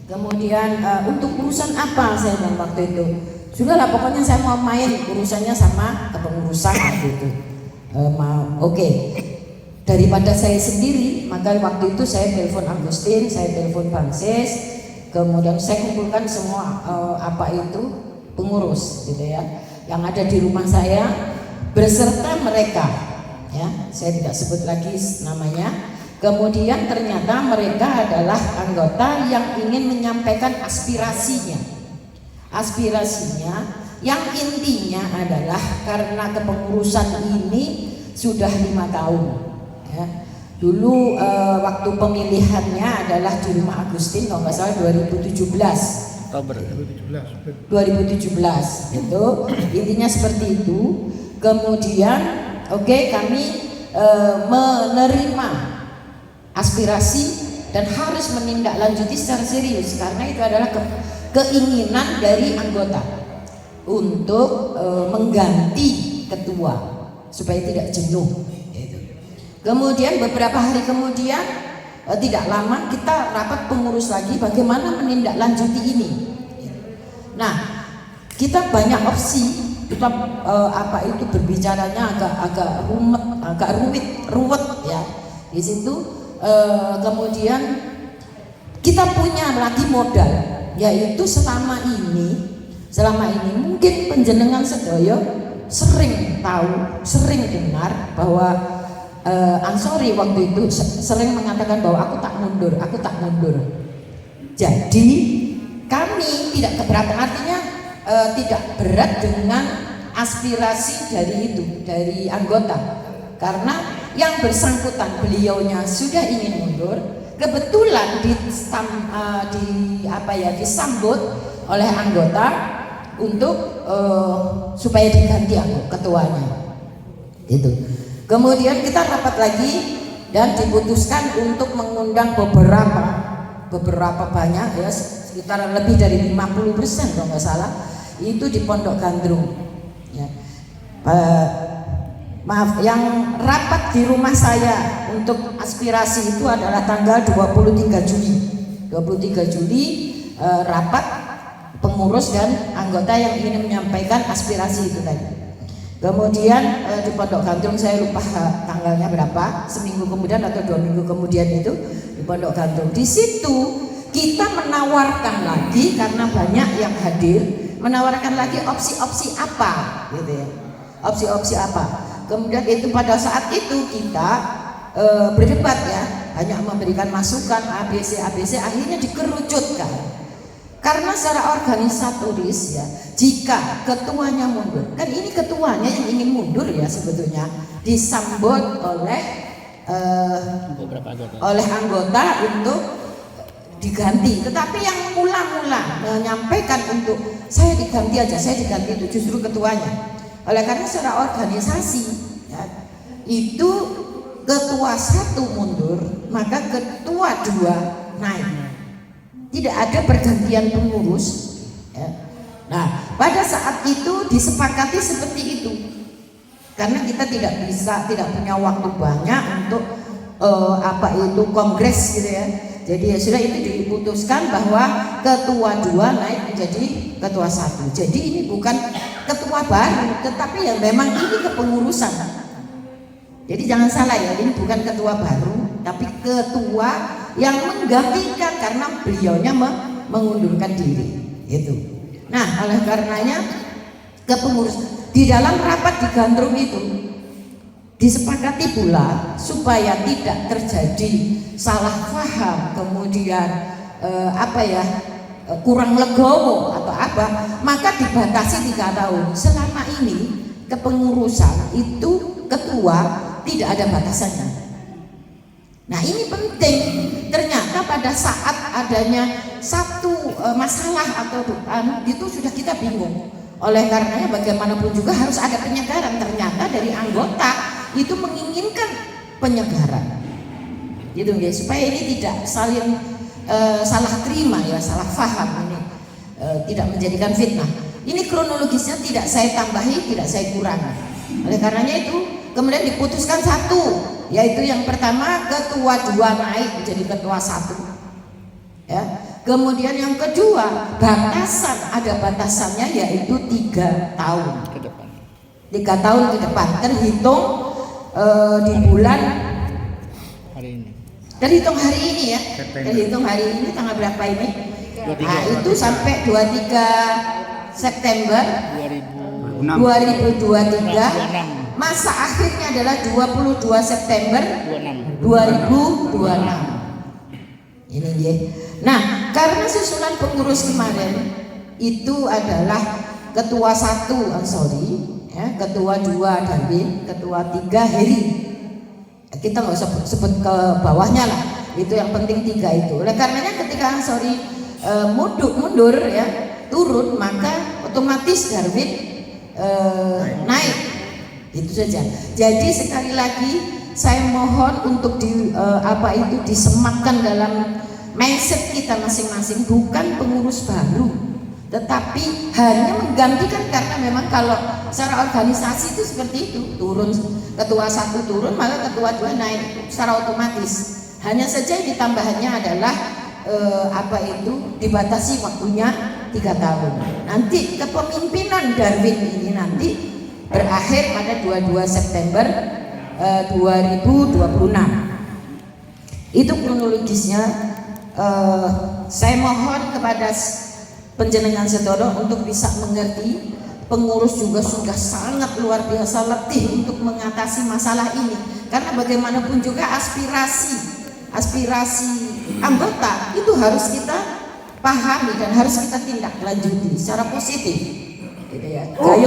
Kemudian untuk urusan apa saya bilang waktu itu, sudahlah pokoknya saya mau main urusannya sama kepengurusan gitu. Oke. Daripada saya sendiri, maka waktu itu saya telepon Agustin, saya telepon Bang Ses, kemudian saya kumpulkan semua apa itu pengurus gitu ya, yang ada di rumah saya beserta mereka, ya saya tidak sebut lagi namanya. Kemudian ternyata mereka adalah anggota yang ingin menyampaikan aspirasinya yang intinya adalah karena kepengurusan ini sudah 5 tahun ya. Dulu waktu pemilihannya adalah di rumah Agustin kalau nggak salah 2017 gitu, intinya seperti itu. Kemudian kami menerima aspirasi dan harus menindaklanjuti secara serius karena itu adalah keinginan dari anggota untuk mengganti ketua supaya tidak jenuh gitu. Kemudian beberapa hari kemudian tidak lama kita rapat pengurus lagi bagaimana menindaklanjuti ini. Nah, kita banyak opsi, kita berbicaranya agak ruwet ya di situ. Kemudian kita punya lagi modal, yaitu selama ini mungkin panjenengan sedaya sering tahu, sering dengar bahwa Ansori waktu itu sering mengatakan bahwa aku tak mundur. Jadi kami tidak keberatan, artinya tidak berat dengan aspirasi dari anggota, karena yang bersangkutan beliaunya sudah ingin mundur, kebetulan disambut oleh anggota untuk supaya diganti ketuanya gitu. Kemudian kita rapat lagi dan diputuskan untuk mengundang beberapa banyak ya, sekitar lebih dari 50% kalau nggak salah, itu di Pondok Gandrung ya. Maaf, yang rapat di rumah saya untuk aspirasi itu adalah tanggal 23 Juli rapat pengurus dan anggota yang ingin menyampaikan aspirasi itu tadi. Kemudian di Pondok Gandrung, saya lupa tanggalnya berapa, seminggu kemudian atau 2 minggu kemudian itu di Pondok Gandrung. Di situ kita menawarkan lagi, karena banyak yang hadir, menawarkan lagi opsi-opsi apa gitu ya, opsi-opsi apa. Kemudian itu pada saat itu kita berdebat ya, hanya memberikan masukan ABC, akhirnya dikerucutkan karena secara organisatoris ya, jika ketuanya mundur, kan ini ketuanya yang ingin mundur ya, sebetulnya disambut oleh anggota untuk diganti, tetapi yang mula-mula menyampaikan untuk saya diganti itu justru ketuanya. Oleh karena secara organisasi ya, itu ketua 1 mundur, maka ketua 2 naik. Tidak ada pergantian pengurus ya. Nah, pada saat itu disepakati seperti itu, karena kita tidak punya waktu banyak untuk kongres gitu ya. Jadi ya sudah, itu diputuskan bahwa ketua 2 naik menjadi ketua 1. Jadi ini bukan ketua baru, tetapi ya memang ini kepengurusan. Jadi jangan salah ya, ini bukan ketua baru, tapi ketua yang menggantikan karena beliaunya mengundurkan diri. Itu. Nah, oleh karenanya kepengurusan di dalam rapat di Gandrung itu disepakati pula supaya tidak terjadi salah paham, kemudian kurang legowo atau apa, maka dibatasi 3 tahun. Selama ini kepengurusan itu ketua tidak ada batasannya. Nah, ini penting. Ternyata pada saat adanya satu masalah atau itu sudah kita bingung. Oleh karenanya bagaimanapun juga harus ada penyegaran. Ternyata dari anggota itu menginginkan penyegaran, gitu ya, supaya ini tidak saling salah terima ya, salah paham, ini tidak menjadikan fitnah. Ini kronologisnya tidak saya tambahi, tidak saya kurangi. Oleh karenanya itu kemudian diputuskan 1, yaitu yang pertama ketua 2 naik menjadi ketua 1 ya. Kemudian yang kedua, ada batasannya yaitu 3 tahun. 3 tahun ke depan terhitung di bulan hari ini. Terhitung hari ini ya. September. Terhitung hari ini tanggal berapa ini? 23. Nah, itu sampai 23 September 2023. Masa akhirnya adalah 22 September 2026. Ini dia. Nah, karena susunan pengurus kemarin itu adalah ketua 1 Ansori, ya, ketua 2 Darwin, ketua 3 Heri. Kita nggak usah sebut ke bawahnya lah. Itu yang penting 3 itu. Oleh karenanya ketika Ansori mundur ya, turun, maka otomatis Darwin naik. Itu saja. Jadi sekali lagi saya mohon untuk disematkan dalam mindset kita masing-masing, bukan pengurus baru, tetapi hanya menggantikan, karena memang kalau secara organisasi itu seperti itu, turun ketua 1 turun, maka ketua 2 naik secara otomatis. Hanya saja ditambahannya adalah dibatasi waktunya 3 tahun. Nanti kepemimpinan Darwin ini nanti berakhir pada 22 September 2026. Itu kronologisnya. Saya mohon kepada panjenengan sedherek untuk bisa mengerti. Pengurus juga sudah sangat luar biasa letih untuk mengatasi masalah ini, karena bagaimanapun juga aspirasi anggota itu harus kita pahami dan harus kita tindak lanjuti secara positif, gitu ya.